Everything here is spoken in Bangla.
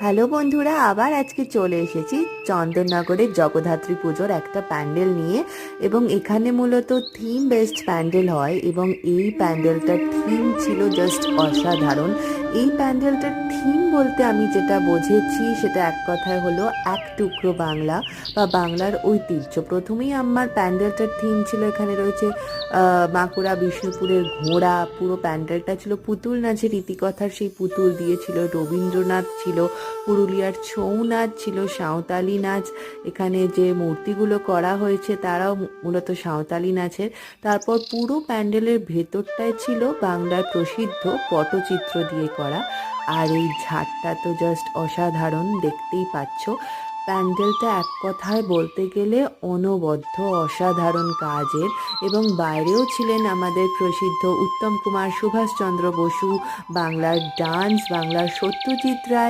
হ্যালো বন্ধুরা, আবার আজকে চলে এসেছি চন্দননগরের জগদ্ধাত্রী পুজোর একটা প্যান্ডেল নিয়ে। এবং এখানে মূলত থিম বেসড প্যান্ডেল হয় এবং এই প্যান্ডেলটার থিম ছিল জাস্ট অসাধারণ। এই প্যান্ডেলটার থিম বলতে আমি যেটা বুঝেছি সেটা এক কথায় হলো এক টুকরো বাংলা বা বাংলার ঐতিহ্য। প্রথমেই আমার প্যান্ডেলটার থিম ছিল, এখানে রয়েছে বাঁকুড়া বিষ্ণুপুরের ঘোড়া। পুরো প্যান্ডেলটা ছিল পুতুল নাচের ইতিকথার, সেই পুতুল দিয়েছিল রবীন্দ্রনাথ, ছিল পুরুলিয়ার ছৌ নাচ, ছিল সাঁওতালি নাচ। এখানে যে মূর্তিগুলো করা হয়েছে তারাও মূলত সাঁওতালি নাচের। তারপর পুরো প্যান্ডেলের ভেতরটায় ছিল বাংলার প্রসিদ্ধ পটচিত্র দিয়ে করা। আর এই ঝাড়টা তো জাস্ট অসাধারণ, দেখতেই পাচ্ছ। প্যান্ডেলটা এক কথায় বলতে গেলে অনবদ্য অসাধারণ কাজের। এবং বাইরেও ছিলেন আমাদের প্রসিদ্ধ উত্তম কুমার, সুভাষচন্দ্র বসু, বাংলার ডান্স, বাংলার সত্যজিৎ রায়।